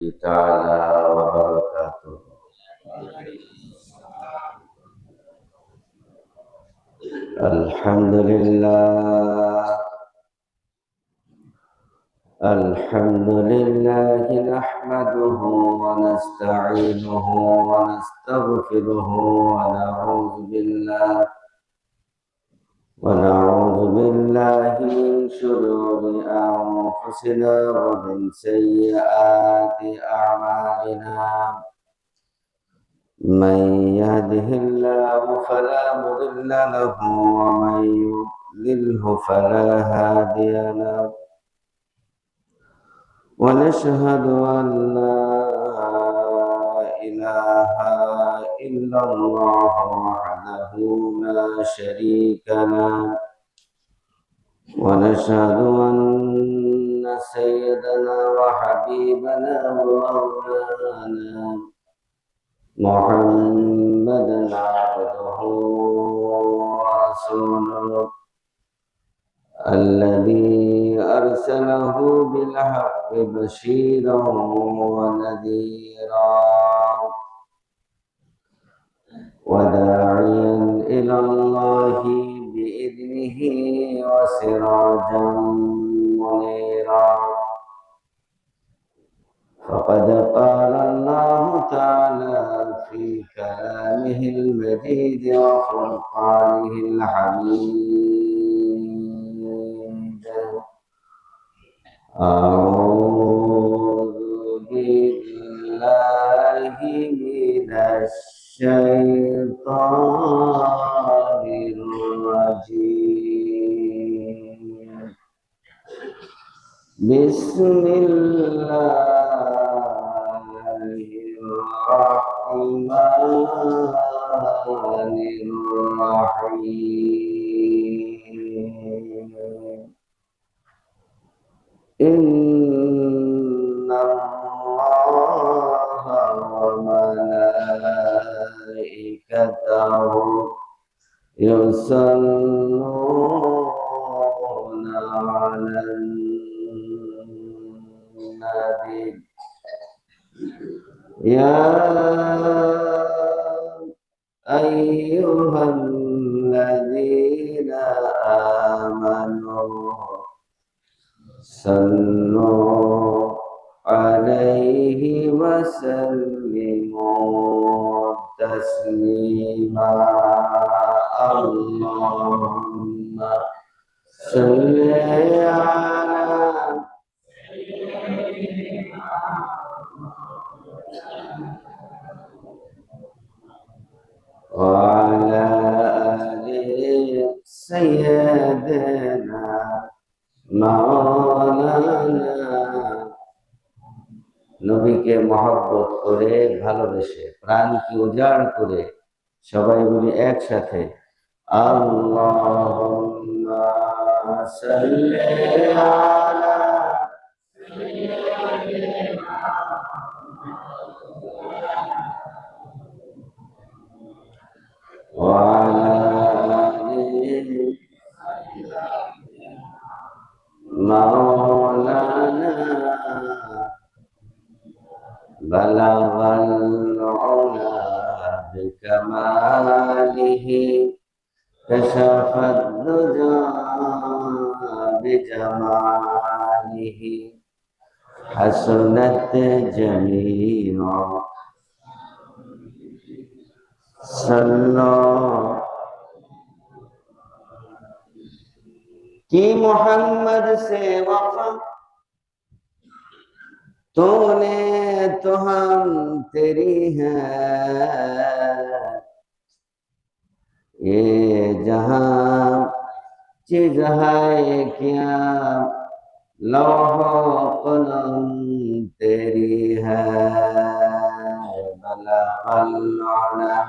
تعالى وبركاته. الحمد لله نحمده ونستعينه ونستغفره ونعوذ بالله من شرور أنفسنا ومن سيئات أعمالنا. من يهده الله فلا مضل له ومن يضلله فلا هادي له. ونشهد أن لا إله إلا الله وحده لا شريك له. ونشهد أن سيدنا وحبيبنا ومولانا محمدا عبده ورسوله الذي أرسله بالحق بشيرا ونذيرا وداعيا إلى الله بإذنه وسراجا منيرا. فقد قال الله تعالى في كلامه المجيد وفرقانه الحميد: أعوذ بالله من الشيطان الرجيم. بسم الله الرحمن الرحيم. إن الله وملائكته يصلون على النبي يا أيها الذين آمنوا صلوا عليه وسلموا تسليما. اللهم صل على وعلى آل سيدنا মাওলানা। নবীকে মহব্বত করে ভালোবেসে প্রাণকে উজাড় করে সবাই বলি একসাথে আল্লাহুম্মা সাল্লি আলা ওয়া আলা আলি মাওলানা বালাগাল উলা বিকামালিহি কাশাফাদ দুজা বিজামালিহি হাসনাত জামিউ সাল্লাল্লাহু कि मोहम्मद से वफा तूने तो हम तेरी है। ये जहां चीज है क्या लौहो कलम तेरी है। बला अल्लाह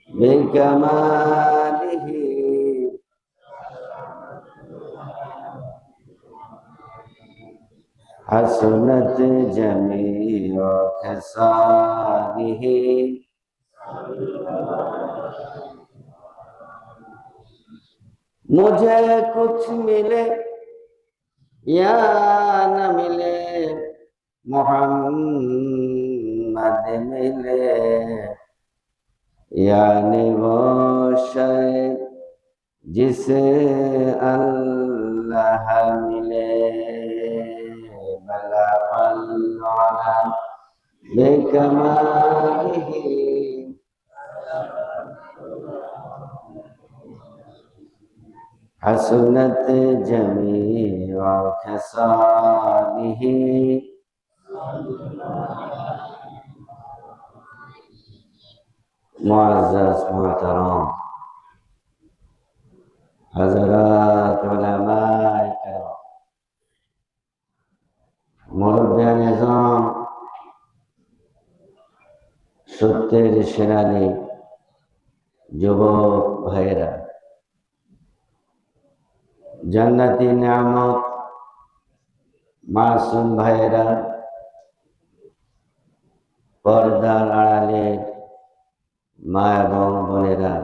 बिकमालिही حسنت جميع خصاله। मुझे कुछ मिले या न मिले मोहम्मद मिले, यानी वो शय जिसे अल्लाह मिले। बला अल्लाह बेकमालिही, हसनत जमीअ खसालिही। मुअज़्ज़ज़ मोहतरम हज़रात उलमाए किराम, मुरब्बियान निज़ाम, সত্যের সেনানী যুবক ভাইরা, জান্নাতি নিয়ামত মাসুম ভাইরা, পর্দার আড়ালে মা এবং বোনেরা,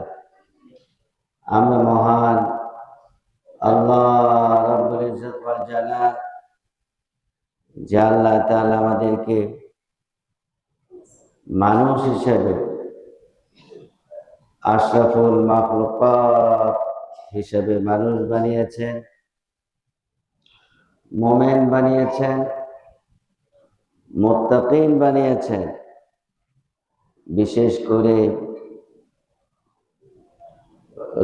আমরা মহান আল্লাহ রাব্বুল ইজ্জত ওয়াল জালাল যে আল্লাহ তাআলা আমাদেরকে মানুষ হিসেবে আশরাফুল মাখলুকাত হিসেবে মানুষ বানিয়েছেন, মুমিন বানিয়েছেন, মুত্তাকিন বানিয়েছেন। বিশেষ করে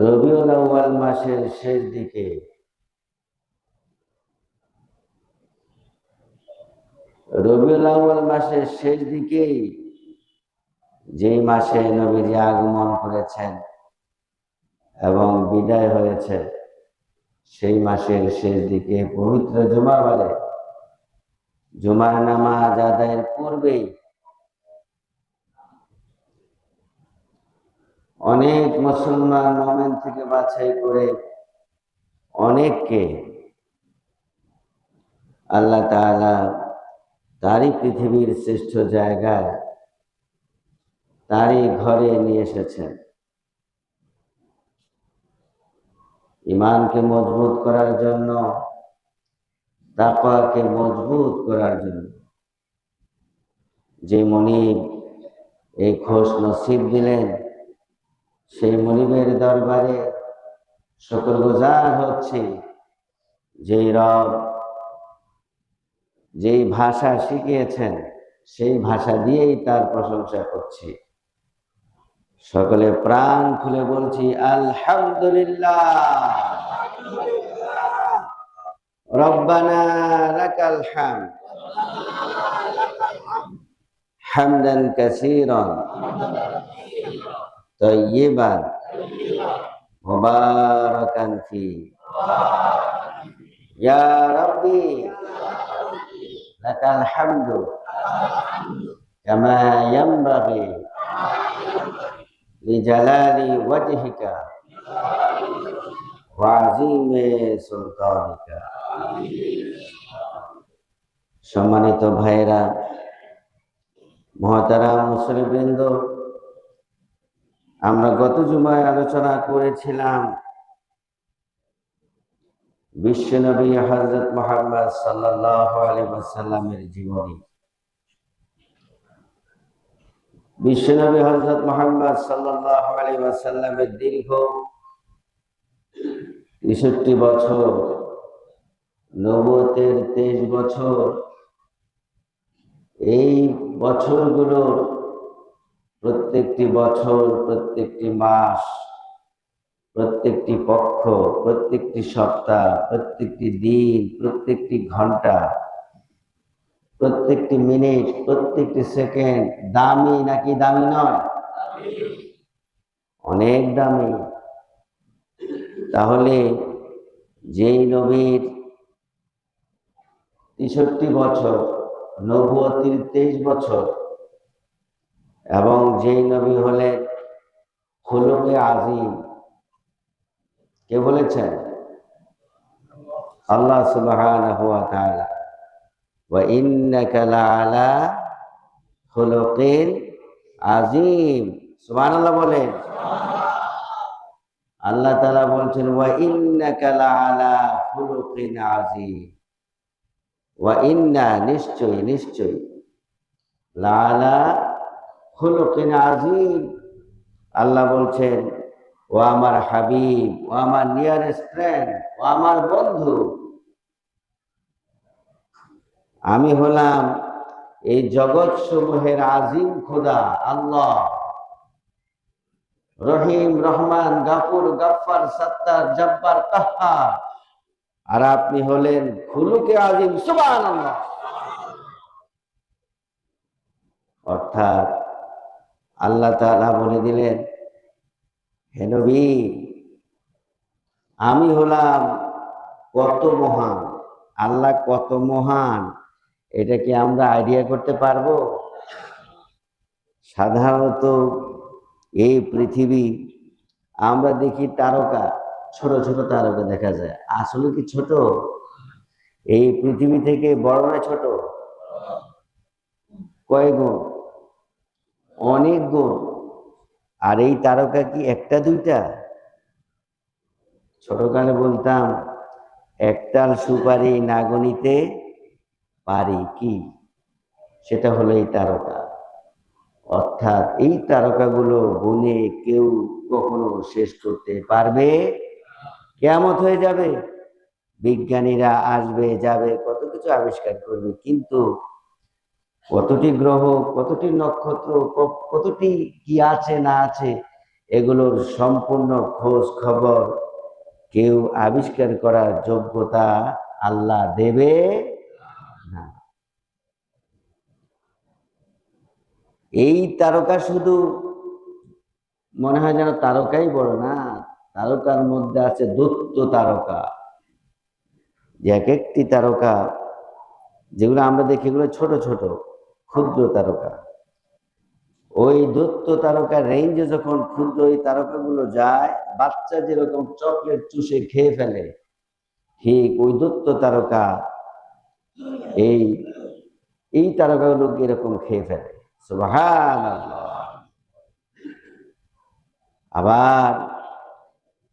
রবিউল আউয়াল মাসের শেষ দিকে রবিউল আউয়াল মাসের শেষ দিকেই যেই মাসে নবীজি আগমন করেছেন এবং বিদায় হয়েছে, সেই মাসের শেষ দিকে পবিত্র জুমাবারে জুমার নামাজ আদায়ের পূর্বেই অনেক মুসলমান মুমিন থেকে বাছাই করে অনেককে আল্লাহ তাআলা তারই পৃথিবীর শ্রেষ্ঠ জায়গায়, তারই ঘরে নিয়ে এসেছেন ঈমানকে মজবুত করার জন্য, তাকওয়াকে মজবুত করার জন্য। যে মনিব এই খোশ নসিব দিলেন, সেই মনিবের দরবারে শুকরগুজার হচ্ছি। যেই রব যেই ভাষা শিখিয়েছেন, সেই ভাষা দিয়েই তার প্রশংসা করছি। সকলে প্রাণ খুলে বলছি আলহামদুলিল্লাহ। রব্বানা লাকাল হামদ হামদান কাসীরান তাইয়িবান মুবারাকান ফি। ইয়া রাব্বি লাকাল হামদু কামা ইয়ানবাগি লিজালালি ওয়াজহিকা ওয়া আযীমি সুলতানিকা। সম্মানিত ভাইরা, মহতারাম মুসলিমবৃন্দ, আমরা গত জুমায় আলোচনা করেছিলাম বিশ্বনবী হযরত মুহাম্মদ সাল্লাল্লাহু আলাইহি ওয়াসাল্লামের জীবনী। বিশ্বনবী হযরত মুহাম্মদ সাল্লাল্লাহু আলাইহি ওয়াসাল্লামের দীর্ঘ ৬৩ বছর, নবুয়তের 23 বছর, এই বছরগুলোর প্রত্যেকটি বছর, প্রত্যেকটি মাস, প্রত্যেকটি পক্ষ, প্রত্যেকটি সপ্তাহ, প্রত্যেকটি দিন, প্রত্যেকটি ঘন্টা, প্রত্যেকটি মিনিট, প্রত্যেকটি সেকেন্ড দামি নাকি দামি নয়? অনেক দামি। তাহলে যেই নবীর ৬৩ বছর, নবুয়তির 23 বছর, এবং যেই নবী হলেন খুলুকে আজিম, কে বলেছেন? আল্লাহ সুবহানাহু ওয়া তাআলা। ওয়া ইন্নাকা লাআলা খুলুকিন আজিম। সুবহানাল্লাহ বলেন। আল্লাহ তাআলা বলছেন ওয়া ইন্নাকা লাআলা খুলুকিন আজিম। ওয়া ইন্না নিশ্চয়ই নিশ্চয়ই লাআলা খুলুকিন আযীম। আল্লাহ বলছেন, ও আমার হাবিব, ও আমার নিয়ারেস্ট ফ্রেন্ড, ও আমার বন্ধু, আমি হলাম এই জগৎ সমূহের আজিম খোদা আল্লাহ, রহিম, রহমান, গাফুর, গাফফার, সত্তার, জব্বার, কাহ্হার। আর আপনি হলেন খুলুকে আজিম, সুবহানাল্লাহ। অর্থাৎ আল্লাহ তাআলা বলে দিলেন, হে নবী, আমি হলাম কত মহান। আল্লাহ কত মহান এটা কি আমরা আইডিয়া করতে পারবো? সাধারণত এই পৃথিবী আমরা দেখি তারকা, ছোট ছোট তারকা দেখা যায়। আসলে কি ছোট? এই পৃথিবী থেকে বড় না ছোট? কয় গুণ? অনেক গুণ। আর এই তারকা কি একটা দুইটা? ছোটকালে বলতাম, একটাল সুপারি না গনিতে পারি কি, সেটা হলো এই তারকা। অর্থাৎ এই তারকাগুলো গুণে কেউ কখনো শেষ করতে পারবে? কিয়ামত হয়ে যাবে, বিজ্ঞানীরা আসবে যাবে, কত কিছু আবিষ্কার করবে, কিন্তু কতটি গ্রহ, কতটি নক্ষত্র, কতটি কি আছে না আছে, এগুলোর সম্পূর্ণ খোঁজ খবর কেউ আবিষ্কার করার যোগ্যতা আল্লাহ দেবে না। এই তারকা শুধু মনে হয় যেন তারকাই বড় না, তারকার মধ্যে আছে দৈত্য তারকা। যে এক একটি তারকা যেগুলো আমরা দেখি, এগুলো ছোট ছোট ক্ষুদ্র তারকা। ওই দৈত্য তারকার রেঞ্জে যখন ক্ষুদ্র এই তারকাগুলো যায়, বাচ্চা যেরকম চকলেট চুষে খেয়ে ফেলে, ঠিক ওই দৈত্য তারকা এই এই তারকাগুলোকে এরকম খেয়ে ফেলে। সুবহানাল্লাহ। আবার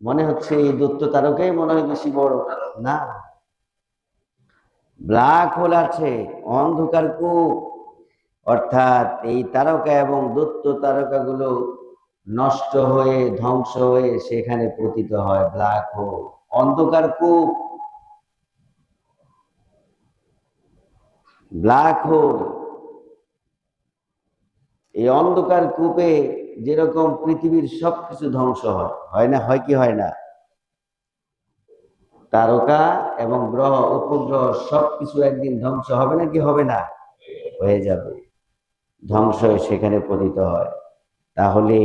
মনে হচ্ছে এই দৈত্য তারকাই মনে হয় বেশি বড়, না। ব্ল্যাক হোল আছে, অন্ধকার কূপ। অর্থাৎ এই তারকা এবং দৈত্য তারকাগুলো নষ্ট হয়ে ধ্বংস হয়ে সেখানে পতিত হয় ব্ল্যাক হোল, অন্ধকার কূপ। ব্ল্যাক হোল, এই অন্ধকার কূপে যেরকম পৃথিবীর সবকিছু ধ্বংস হয়, হয় না? হয় কি হয় না? তারকা এবং গ্রহ উপগ্রহ সবকিছু একদিন ধ্বংস হবে নাকি হবে না? হয়ে যাবে, ধ্বংস হয়ে সেখানে পতিত হয়। তাহলে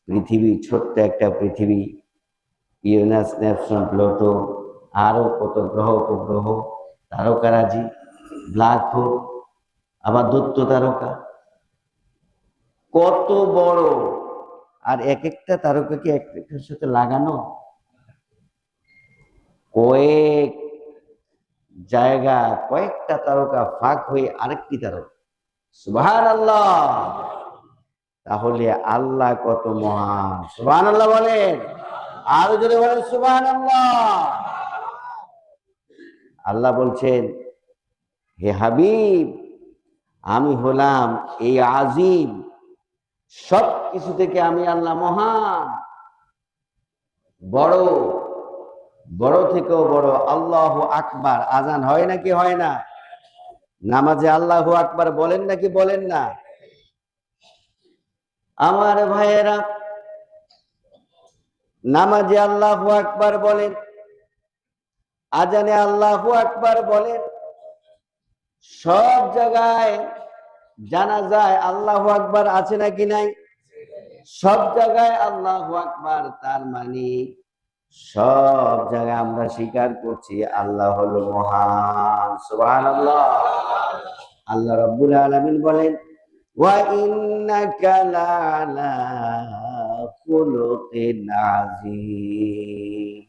পৃথিবী, ছোট্ট একটা পৃথিবী, ইউরেনাস, নেপচুন, প্লুটো, আরো কত গ্রহ উপগ্রহ, তারকারাজি, ব্ল্যাক হোল, আবার দৈত্য তারকা, কত বড়। আর এক একটা তারকা কি একটার সাথে লাগানো? কয়েক জায়গা, কয়েকটা তারকা ফাঁক হয়ে আরেকটি তারকা। সুবহানাল্লাহ। তাহলে আল্লাহ কত মহান! সুবহানাল্লাহ বলেন, আরো জোরে বলেন সুবহানাল্লাহ। আল্লাহ বলছেন, হে হাবিব, আমি হলাম এই আজিম, সব কিছু থেকে আমি আল্লাহ মহান, বড়, বড় থেকেও বড়। আল্লাহু আকবার আজান হয় নাকি হয় না? নামাজে আল্লাহু আকবার বলেন নাকি বলেন না? আমার ভাইয়েরা, নামাজে আল্লাহু আকবার বলেন, আজানে আল্লাহু আকবার বলেন, সব জায়গায় জানা যায় আল্লাহু আকবার আছে নাকি নাই? সব জায়গায় আল্লাহু আকবার, তার মানে সব জায়গায় আমরা স্বীকার করছি আল্লাহ হলো মহান। সুবহানাল্লাহ। আল্লাহ রাব্বুল আলামিন বলেন, ওয়া ইন্নাকা লাআলা খুলুকিন আযীম।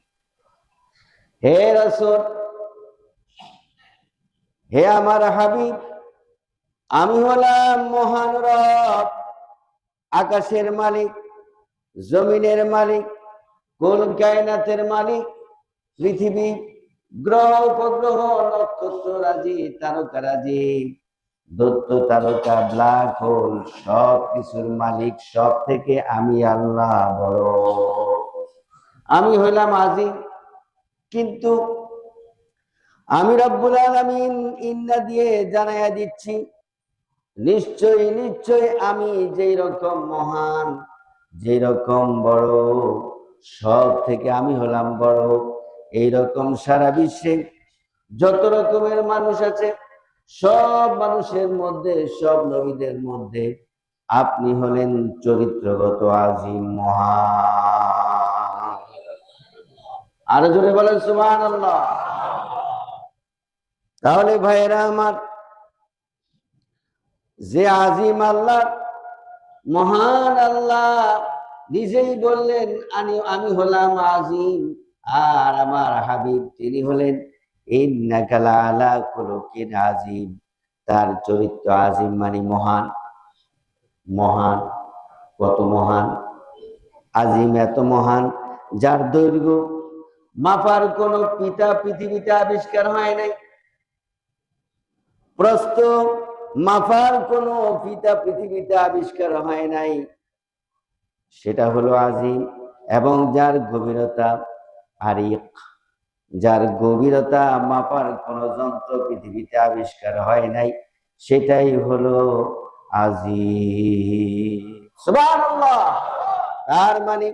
হে রাসূল, হে আমার হাবিব, আমি হলাম মহান রব, আকাশের মালিক, জমিনের মালিক, কুল কায়নাতের মালিক, পৃথিবী, গ্রহ উপগ্রহ নক্ষত্র রাজি তারকা রাজি দৈত্য তারকা ব্ল্যাক হোল সব কিছুর মালিক, সব থেকে আমি আল্লাহ বড়, আমি হইলাম আজিম। কিন্তু আমি রব্বুল আলামিন ইন্না দিয়ে জানাইয়া দিচ্ছি, নিশ্চয়ই নিশ্চয়ই আমি যেই রকম মহান, যেই রকম বড়, সব থেকে আমি হলাম বড়। এইরকম সারা বিশ্বে যত রকমের মানুষ আছে, সব মানুষের মধ্যে, সব নবীদের মধ্যে আপনি হলেন চরিত্রগত আজিম, মহান। আরো জোরে বলেন সুবহানাল্লাহ। তাহলে ভাইয়েরা আমার, যে আজিম আল্লাহ, মহান আল্লাহ নিজেই বললেন আমি হলাম আজিম, আর আমার হাবিব তিনি হলেন ইন্নাকা লাআলা খুলুকিন আজিম, তার চরিত্র আজিম মানে মহান। মহান, কত মহান! আজিম এত মহান যার দৈর্ঘ্য মাপার কোন পিতা পৃথিবীতে আবিষ্কার হয় নাই, প্রস্থ মাপার কোন পিতা পৃথিবীতে আবিষ্কার হয় নাই, সেটা হলো আজিম। এবং যার গভীরতা আরিক, যার গভীরতা মাপার কোন যন্ত্র পৃথিবীতে আবিষ্কার হয় নাই, সেটাই হলো আজিম। সুবহানাল্লাহ। তার মানে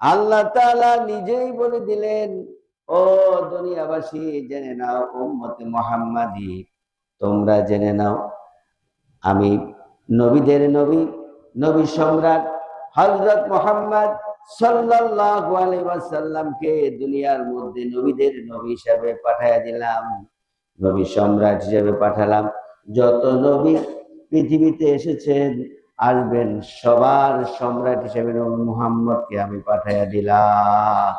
আল্লাহ তাআলা নিজেই বলে দিলেন, ও দুনিয়াবাসী জেনে নাও, উম্মতে মুহাম্মাদি তোমরা জেনে নাও, আমি নবীদের নবী, নবী সম্রাট হযরত মুহাম্মদ সাল্লাল্লাহু আলাইহি ওয়াসাল্লামকে দুনিয়ার মধ্যে নবীদের নবী হিসেবে পাঠাইয়া দিলাম, নবী সম্রাট হিসেবে পাঠালাম। যত নবী পৃথিবীতে এসেছেন আসবেন, সবার সম্রাট হিসেবে নবী মুহাম্মদকে আমি পাঠাইয়া দিলাম।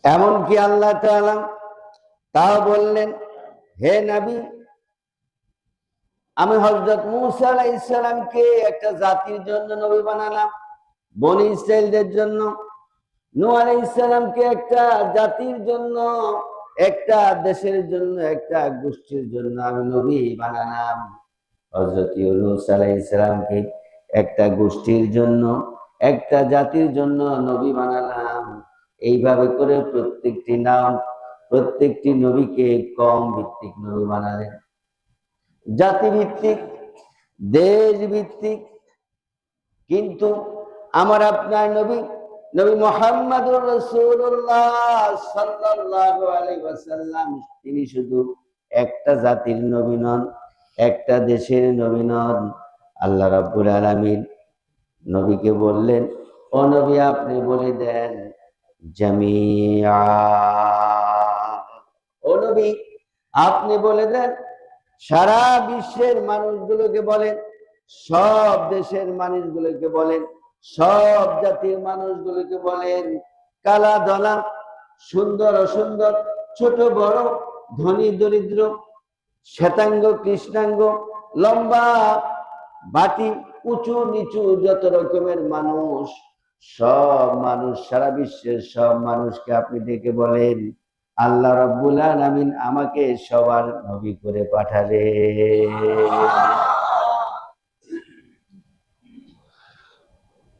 এমনকি আল্লাহ তাআলা তাও বললেন, হে নবী, আমি হযরত মূসা আলাইহিস সালামকে একটা জাতির জন্য নবী বানালাম, বনী ইসরাইলদের জন্য। নূহ আলাইহিস সালামকে একটা জাতির জন্য, একটা দেশের জন্য, একটা গোষ্ঠীর জন্য আমি নবী বানালাম। হযরত ইউনূস আলাইহিস সালামকে একটা গোষ্ঠীর জন্য, একটা জাতির জন্য নবী বানালাম। এইভাবে করে প্রত্যেকটি নাম, প্রত্যেকটি নবীকে কম ভিত্তিক নবী বানালেন, জাতি ভিত্তিক, দেশ ভিত্তিক। কিন্তু আমার আপনার নবী, নবী মুহাম্মদুর রাসূলুল্লাহ সাল্লাল্লাহু আলাইহি ওয়াসাল্লাম, তিনি শুধু একটা জাতির নবী নন, একটা দেশের নবী নন। আল্লাহ রাব্বুল আলামিন নবীকে বললেন, ও নবী আপনি বলে দেন জামিআ, ও নবী আপনি বলে দেন সারা বিশ্বের মানুষগুলোকে বলেন, সব দেশের মানুষগুলোকে বলেন, সব জাতির মানুষগুলোকে বলেন, কালা ধলা, সুন্দর অসুন্দর, ছোট বড়, ধনী দরিদ্র, শ্বেতাঙ্গ কৃষ্ণাঙ্গ, লম্বা বাটি, উঁচু নিচু, যত রকমের মানুষ, সব মানুষ, সারা বিশ্বের সব মানুষকে আপনি ডেকে বলেন আল্লাহ রাব্বুল আলামিন আমাকে সবার নবী করে পাঠালেন।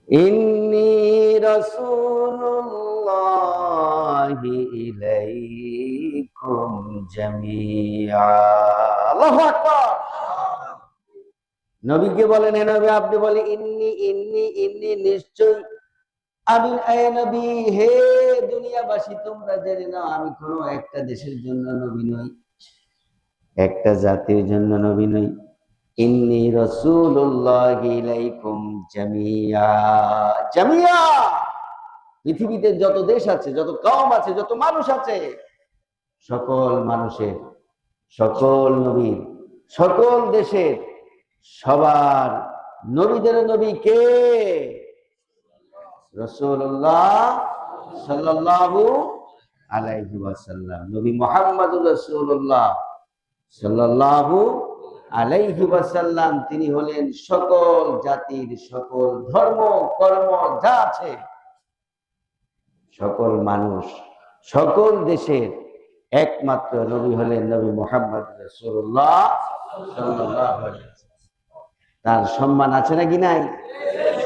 ইন্নী রাসূলুল্লাহি ইলাইকুম জামিআ। আল্লাহু আকবার। নবীকে বলেন, হে নবী আপনি বলেন ইন্নী ইন্নী ইন্নী, নিশ্চয় আমি, এ নবী হে দুনিয়াবাসী তোমরা জেনে নাও, আমি কোনো একটা দেশের জন্য নবী নই, একটা জাতির জন্য নবী নই। ইন্নী রাসূলুল্লাহি ইলাইকুম জামিআ। জামিআ, পৃথিবীতে যত দেশ আছে, যত কওম আছে, যত মানুষ আছে, সকল মানুষের, সকল নবীর, সকল দেশের, সবার নবীদের নবী কে? রাসূলুল্লাহ সাল্লাল্লাহু আলাইহি ওয়াসাল্লাম। নবী মুহাম্মদুর রাসূলুল্লাহ সাল্লাল্লাহু আলাইহি ওয়াসাল্লাম, তিনি হলেন সকল জাতির, সকল ধর্ম কর্ম যা আছে সকল মানুষ, সকল দেশের একমাত্র নবী হলেন নবী মুহাম্মদ রাসূলুল্লাহ সাল্লাল্লাহু আলাইহি ওয়াসাল্লাম। তার সম্মান আছে নাকি নাই?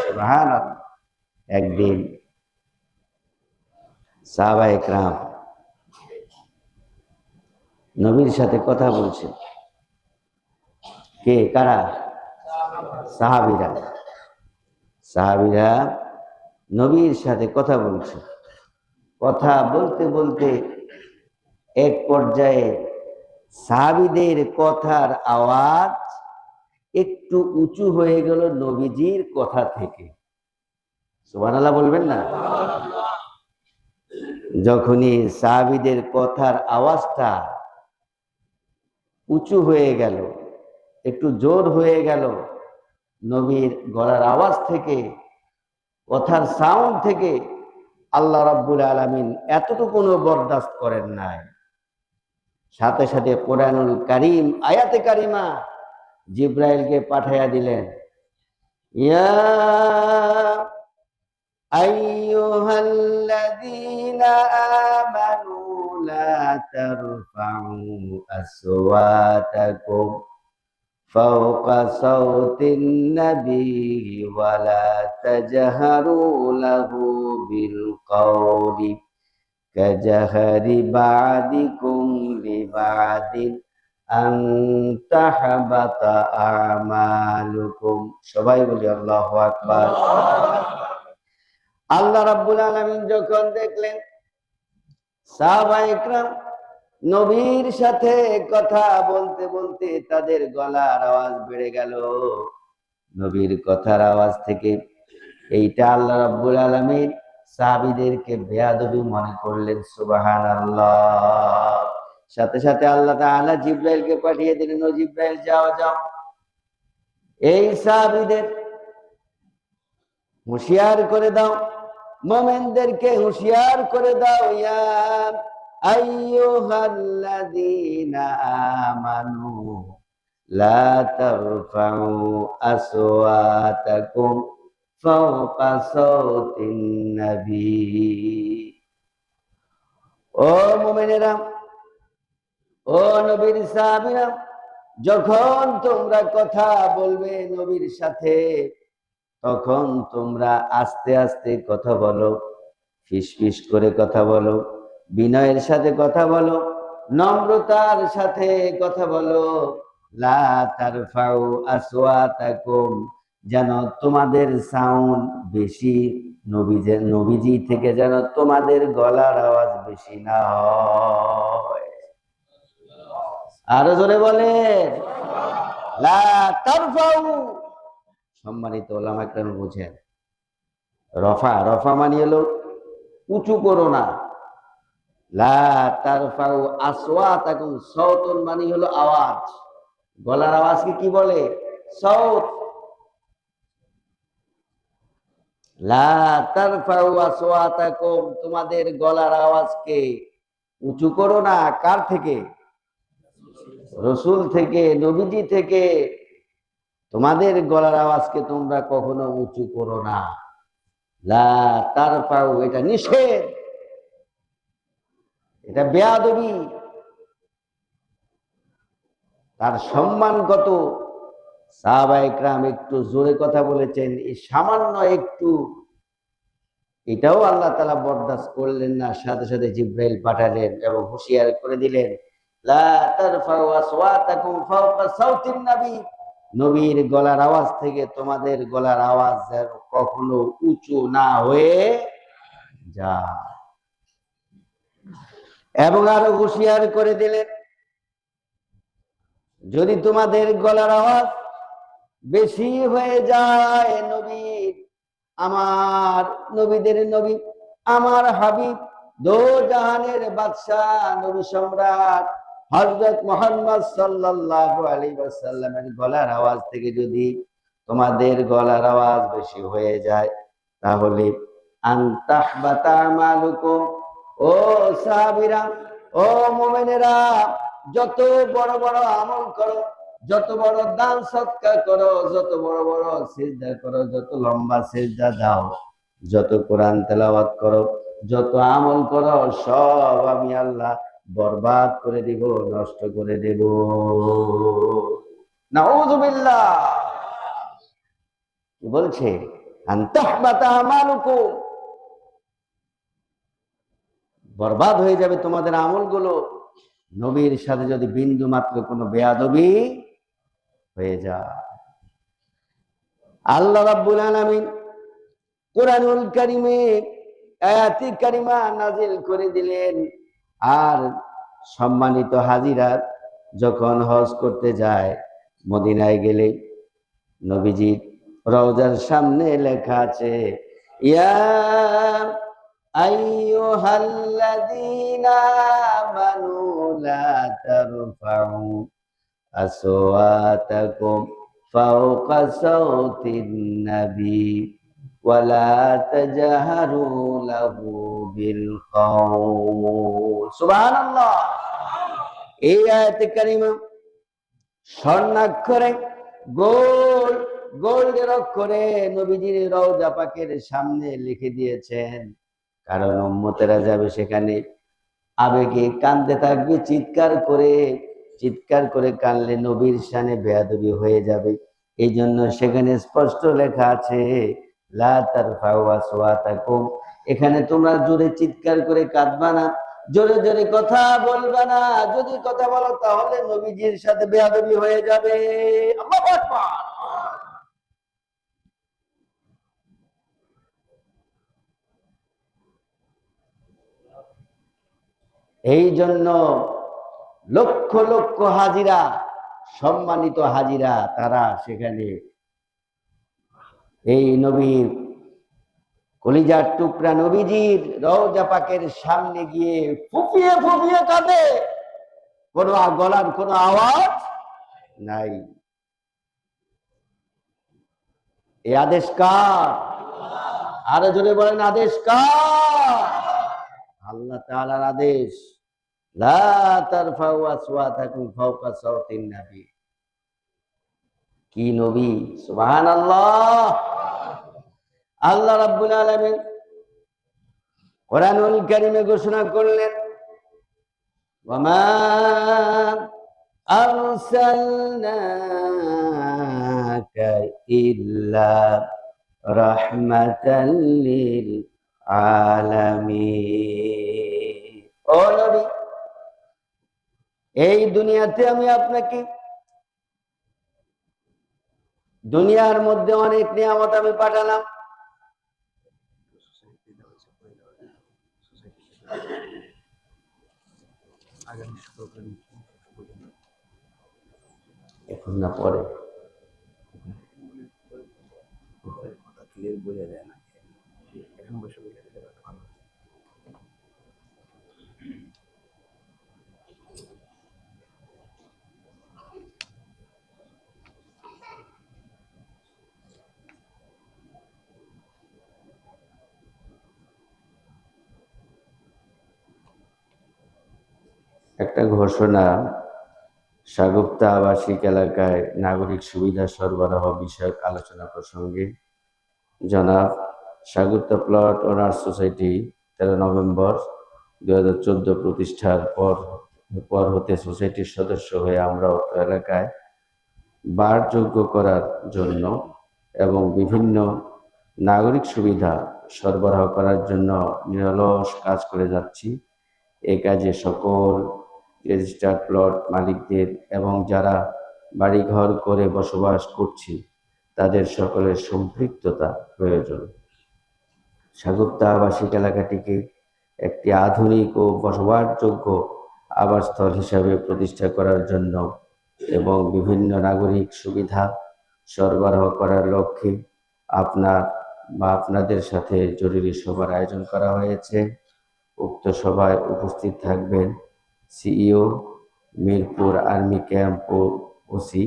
সুবহানাল্লাহ। একদিন সাহাবায়ে কেরাম নবীর সাথে কথা বলছেন। কে কারা? সাহাবীরা। সাহাবীরা নবীর সাথে কথা বলছে। কথা বলতে বলতে এক পর্যায়ে সাহাবীদের কথার আওয়াজ একটু উঁচু হয়ে গেল নবীজির কথা থেকে। সুবহানাল্লাহ বলবেন না? যখনই সাহাবীদের কথার আওয়াজটা উঁচু হয়ে গেল, একটু জোর হয়ে গেল, নবীর গলার আওয়াজ থেকে, কথার সাউন্ড থেকে আল্লাহ রাব্বুল আলামিন এতটুকু বরদাস্ত করেন নাই। সাথে সাথে কোরআনুল কারীম আয়াতে কারিমা জিব্রাইলকে পাঠাইয়া দিলেন, ইয়া আইয়ুহাল্লাযীনা আমানু লা তারফাউ আসওয়াতাকুম ফাওকা সাওতিন নবী ওয়া লা তাজহারু লাহু বিল কওলি কাজহারি বা'দিকুম লিবা'দিন আন তাহবাতা আমালুকুম। সবাই বলি আল্লাহু আকবার। আল্লাহ রাব্বুল আলামিন যখন দেখলেন সাহাবায়ে কেরাম নবীর সাথে কথা বলতে বলতে তাদের গলার আওয়াজ বেড়ে গেল, নবীর কথার আওয়াজ থেকে, এইটা আল্লাহ রাব্বুল আলামিন সাহাবীদেরকে বেয়াদবি মনে করলেন। সুবহানাল্লাহ। সাথে সাথে আল্লাহ তাআলা জিব্রাইলকে পাঠিয়ে দিলেন, ও জিব্রাইল যাও যাও, এই সাহাবীদের হুঁশিয়ার করে দাও, মুমিনদেরকে হুঁশিয়ার করে দাও, ইয়া আইয়ুহাল্লাযীনা আমানু লা তারফাউ আসওয়াতাকুম ফাওকা সাওতিন নবী। ও মুমিনেরা, ও নবীর সাহাবীরা, যখন তোমরা কথা বলবে নবীর সাথে, তখন তোমরা আস্তে আস্তে কথা বলো, ফিসফিস করে কথা বলো, বিনয়ের সাথে কথা বলো, নম্রতার সাথে কথা বলো। লা তারফাউ আসওয়াতাকুম, যেন তোমাদের সাউন্ড বেশি, নবীজি থেকে যেন তোমাদের গলার আওয়াজ বেশি না হয়। আরো জোরে বলেন, লা তারফাউ। সম্মানিত ওলামা কেরাম বুঝেন, রফা রফা মানে হলো উঁচু করো না। লা তারফাউ আসওয়াতাকুম, সাওতুন মানে হলো আওয়াজ, গলার আওয়াজকে কি বলে? সাওত। লা তারফাউ আসওয়াতাকুম, তোমাদের গলার আওয়াজকে উঁচু করো না। কার থেকে? রাসূল থেকে, নবীজি থেকে। তোমাদের গলার আওয়াজকে তোমরা কখনো উঁচু করো না। লা তারফাউ, এটা নিষেধ, এটা বেয়াদবি। তার সম্মান কত। সাহাবায়ে কেরাম একটু জোরে কথা বলেছেন, এই সামান্য একটু, এটাও আল্লাহ তাআলা বরদাস্ত করলেন না। সাথে সাথে জিব্রাইল পাঠালেন এবং হুঁশিয়ার করে দিলেন, লা তারফাউ আসওয়াতাকুম ফাওকা সাওতিন নবী, নবীর গলার আওয়াজ থেকে তোমাদের গলার আওয়াজ যেন কখনো উঁচু না হয়ে যায়। এবং আরো হুঁশিয়ার করে দিলেন, যদি তোমাদের গলার আওয়াজ বেশি হয়ে যায়, নবীর, আমার নবীদের নবী, আমার হাবিব, দো জাহানের বাদশাহ, নবী সম্রাট হযরত মুহাম্মদ সাল্লাল্লাহু আলাইহি ওয়াসাল্লামের গলার আওয়াজ থেকে যদি তোমাদের গলার আওয়াজ বেশি হয়ে যায়, তাহলে আনতাহবাতা আমালুকুম, ও সাহাবীরা, ও মুমিনেরা, যত বড় বড় আমল করো, যত বড় দান সদকা করো, যত বড় বড় সিজদা করো, যত লম্বা সিজদা দাও, যত কোরআন তেলাওয়াত করো, যত আমল করো সব আমি আল্লাহ বরবাদ করে দিব, নষ্ট করে দেব। নাউযুবিল্লাহ। কি বলছে? আনতাহবাতা আমালুকুম, বরবাদ হয়ে যাবে তোমাদের আমলগুলো নবীর সাথে যদি বিন্দু মাত্র কোনো বেয়াদবি হয়ে যায়। আল্লাহ রাব্বুল আলামিন কোরআনুল কারীমে আয়াতে কারিমা নাজিল করে দিলেন। আর সম্মানিত হাজিরা যখন হজ করতে যায়, মদিনায় গেলে নবীজির রওজার সামনে লেখা আছে, ইয়া আইয়ুহাল্লাযীনা আমানু লা তারফাউ আসওয়াতাকুম ফাওকা সাওতিন নাবী ওয়ালা তাজহারু লাহু বিল কওল। সুবহানাল্লাহ। এই আয়াতে কারিমা স্বর্ণাক্ষরে গোল গোল্ডের অক্ষরে নবীজির রওজা পাকের সামনে লিখে দিয়েছেন। কারণ উম্মতেরা যাবে সেখানে, আবেগে কাঁদতে থাকবে, চিৎকার করে কানলে নবীর শানে বেয়াদবি হয়ে যাবে। এই জন্য সেখানে স্পষ্ট লেখা আছে, লা তারফাউ আসওয়াতাকুম, এখানে তোমরা জোরে চিৎকার করে কাঁদবা না, জোরে জোরে কথা বলবা না। যদি কথা বলো তাহলে নবীজির সাথে বেয়াদবি হয়ে যাবে। আল্লাহু আকবার। এই জন্য লক্ষ লক্ষ হাজিরা, সম্মানিত হাজিরা, তারা সেখানে এই নবীর কলিজার টুকরা নবীজির রওজা পাকের সামনে গিয়ে ফুপিয়ে ফুপিয়ে কাঁদে, কোনো গলার কোনো আওয়াজ নাই। এই আদেশ কার? আরো জোরে বলেন, আদেশ কার? আল্লাহ তাআলার আদেশ। লা তারফাউ আসওয়াতাকুম ফাওকা সাওতিন নাবী। কি নবী! সুবহানাল্লাহ। আল্লাহ রাব্বুল আলামিন কোরআনুল কারীমে ঘোষণা করলেন, ওয়ামা আরসালনাকা ইল্লা রাহমাতাল লিল আলামিন। ও নবী, এই দুনিয়াতে আমি আপনাকে, দুনিয়ার মধ্যে অনেক নিয়ামত আমি পাঠালাম, এখন না পরে বোঝা যায় না, এখন বসে বলে একটা ঘোষণা। সাগুপ্তা আবাসিক এলাকায় নাগরিক সুবিধা সরবরাহ বিষয়ক আলোচনা প্রসঙ্গে জনাব Shagufta plot owners society 13 November 2014 প্রতিষ্ঠার পর হতে সোসাইটির সদস্য হয়ে আমরা অত্র এলাকায় বারযোগ্য করার জন্য এবং বিভিন্ন নাগরিক সুবিধা সরবরাহ করার জন্য নিরলস কাজ করে যাচ্ছি। এই কাজে সকল রেজিস্টার্ড প্লট মালিকদের এবং যারা বাড়িঘর করে বসবাস করছি তাদের সকলের সম্পৃক্ততা প্রয়োজন। সাগুপ্তা আবাসিক এলাকাটিকে একটি আধুনিক ও বসবাসযোগ্য আবাসস্থল হিসাবে প্রতিষ্ঠা করার জন্য এবং বিভিন্ন নাগরিক সুবিধা সরবরাহ করার লক্ষ্যে আপনাদের সাথে জরুরি সভার আয়োজন করা হয়েছে। উক্ত সভায় উপস্থিত থাকবেন CEO, Mirpur army camp OC,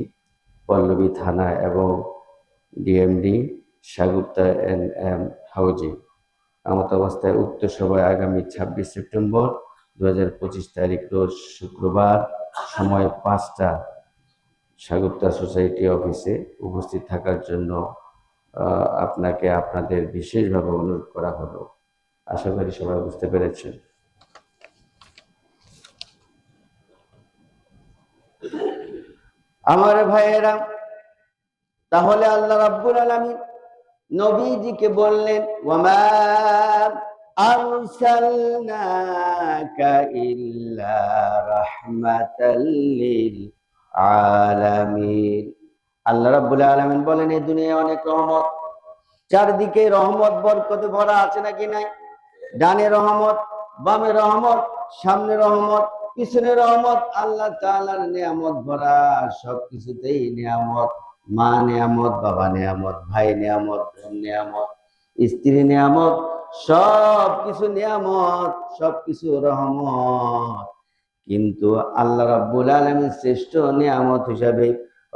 Pallabi থানা এবং ডিএমডি, সাগুপ্তা এনএম হাউজিং। আমত অবস্থায় উক্ত সভায় আগামী 26 সেপ্টেম্বর 2025 তারিখ রোজ শুক্রবার সময় 5টা সাগুপ্তা সোসাইটি অফিসে উপস্থিত থাকার জন্য আপনাদের বিশেষভাবে অনুরোধ করা হলো। আশা করি সবাই বুঝতে পেরেছেন। আমার ভাইয়েরা, তাহলে আল্লাহ রাব্বুল আলামিন নবীজিকে বললেন, ওয়ামা আরসালনাকা ইল্লা রাহমাতাল লিল আলামিন। আল্লাহ রাব্বুল আলামিন বলেন, এই দুনিয়ায় অনেক রহমত, চারদিকে রহমত বরকতে ভরা আছে নাকি নাই? ডানে রহমত, বামে রহমত, সামনে রহমত, পিছনে রহমত, আল্লাহ তাআলার নিয়ামত ভরা, সবকিছুতেই নিয়ামত। মা নিয়ামত, বাবা নিয়ামত, ভাই নিয়ামত, বোন নিয়ামত, স্ত্রী নিয়ামত, সবকিছু নিয়ামত, সবকিছু রহমত। কিন্তু আল্লাহ রাব্বুল আলামিন শ্রেষ্ঠ নিয়ামত হিসাবে,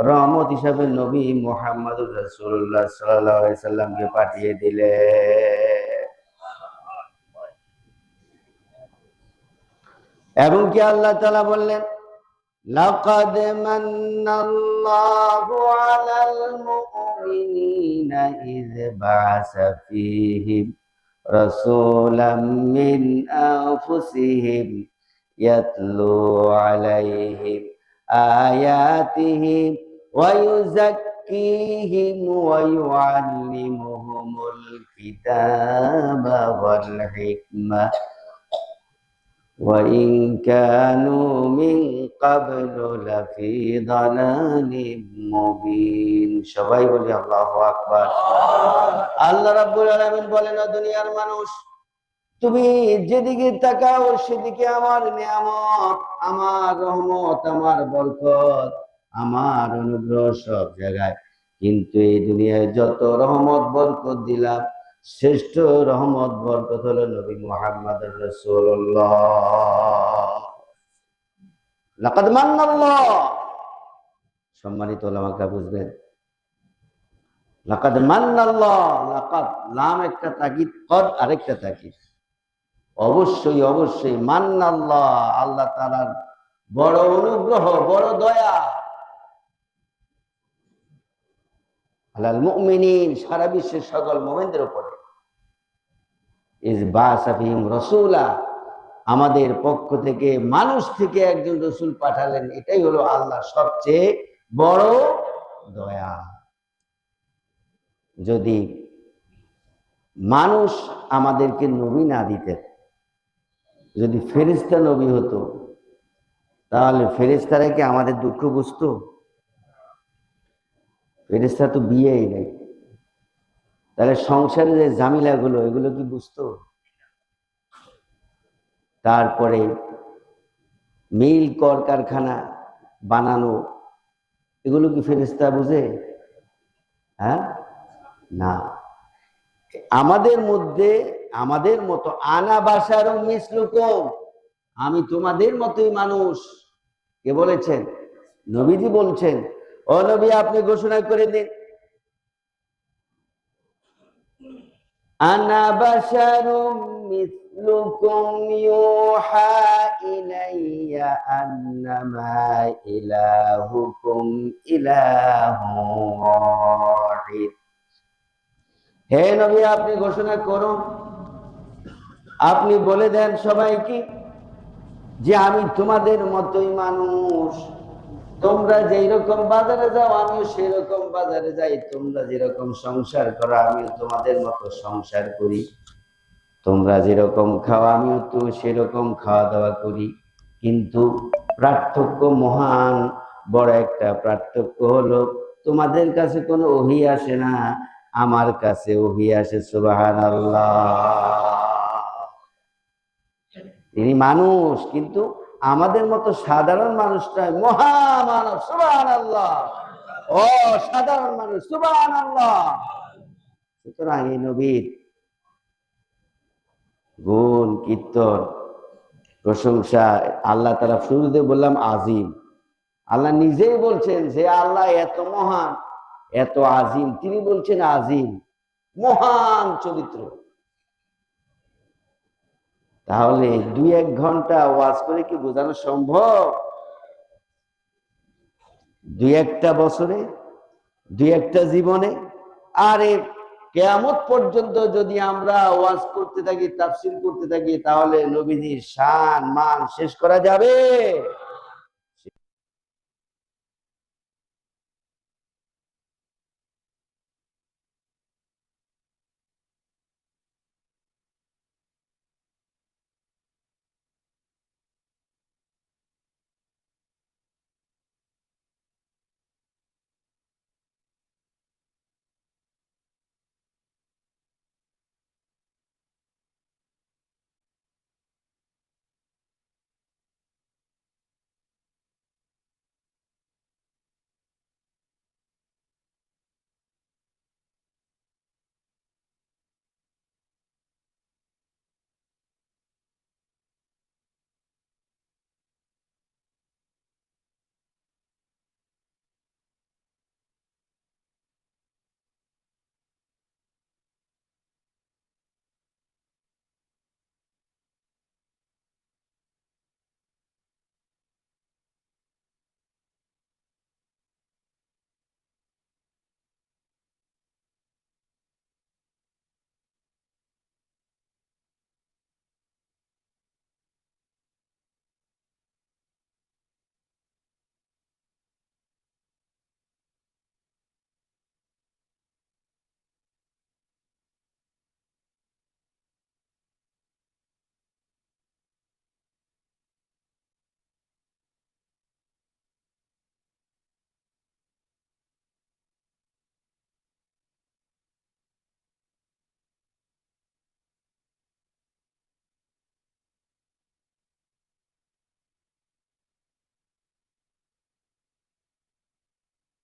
রহমত হিসাবে নবী মুহাম্মদুর রাসূলুল্লাহ সাল্লাল্লাহু আলাইহি সাল্লামকে পাঠিয়ে দিলেন। এবং কি আল্লাহ তাআলা বললেন, লাকাদ মান্নাল্লাহু আলাল মুমিনিনা ইয বা'সা ফীহিম রাসূলাম মিন আনফুসিহিম ইয়াতলু আলাইহিম আয়াতিহি ওয়া ইউযাক্কিহিম ওয়া ইউআল্লিমুহুমুল কিতাবা ওয়াল হিকমা وَإِنْ كَانُوا مِنْ قَبْلُ لَفِي ضَلَالٍ مُبِينٍ। সবাই বলি আল্লাহু আকবার। আল্লাহ রাব্বুল আলামিন বলেন, ও দুনিয়ার মানুষ, তুমি যেদিকে তাকাও সেদিকে আমার নিয়ামত, আমার রহমত, আমার বরকত, আমার অনুগ্রহ সব জায়গায়। কিন্তু এই দুনিয়ায় যত রহমত বরকত দিলাম, শ্রেষ্ঠ রহমত বরকত হলো নবী মুহাম্মদুর রাসূলুল্লাহ। লাকাদ মান্নাল্লাহ, সম্মানিত উলামারা বুঝবেন, লাকাদ মান্নাল্লাহ, লাকাদ লাম একটা তাকিদ, কদ আরেকটা তাকিদ। অবশ্যই অবশ্যই মান্নাল্লাহ, আল্লাহ তাআলার বড় অনুগ্রহ, বড় দয়া, আলাল মুমিনিন, সারা বিশ্বের সকল মুমিনদের উপরে। ইয বা'সা ফীহিম রাসূলা, আমাদের পক্ষ থেকে, মানুষ থেকে একজন রাসূল পাঠালেন। এটাই হলো আল্লাহর সবচেয়ে বড় দয়া। যদি মানুষ আমাদেরকে নবী না দিতেন, যদি ফেরেশতা নবী হতো, তাহলে ফেরেশতারা কি আমাদের দুঃখ বুঝতো? ফেরেশতা তো বিয়েই নাই, তাহলে সংসারে যে ঝামেলাগুলো, এগুলো কি বুঝতো? তারপরে মিল কলকারখানা বানানো, এগুলো কি ফেরেশতা বুঝে? হ্যাঁ, না। আমাদের মধ্যে, আমাদের মতো, আনা বাশারুম মিসলুকুম, আমি তোমাদের মতোই মানুষ। কে বলেছেন? নবীজি বলছেন। ও নবী, আপনি ঘোষণা করে দিন, আনা বাশারুম মিসলুকুম ইউহা ইলাইয়া আন্নামা ইলাহুকুম ইলাহুন ওয়াহিদ। হে নবী, আপনি ঘোষণা করুন, আপনি বলে দেন সবাইকে যে আমি তোমাদের মতোই মানুষ। তোমরা যেই রকম বাজারে যাও, আমিও সেই রকম বাজারে যাই। তোমরা যেরকম সংসার করো, আমিও তোমাদের মতো সংসার করি। তোমরা যেরকম খাও, আমিও তো সেরকম খাওয়া দাওয়া করি। কিন্তু পার্থক্য মহান, বড় একটা পার্থক্য হলো, তোমাদের কাছে কোনো ওহী আসে না, আমার কাছে ওহী আসে। সুবহানাল্লাহ। তিনি মানুষ, কিন্তু আমাদের মতো সাধারণ মানুষটাই মহামানব। সুবহানাল্লাহ। ও সাধারণ মানুষ, সুবহানাল্লাহ। সুতরাং এই নবীর গুণ কীর্তন প্রশংসা আল্লাহ তাআলা, শুরুতে বললাম আজিম, আল্লাহ নিজেই বলছেন যে আল্লাহ এত মহান, এত আজিম। তিনি বলছেন আজিম, মহান চরিত্র। তাহলে 2-1 ঘন্টা ওয়াজ করে কি বোঝানো সম্ভব? 2-1টা বছরে, 2-1টা জীবনে? আরে কিয়ামত পর্যন্ত যদি আমরা ওয়াজ করতে থাকি, তাফসীর করতে থাকি, তাহলে নবীজির শান মান শেষ করা যাবে?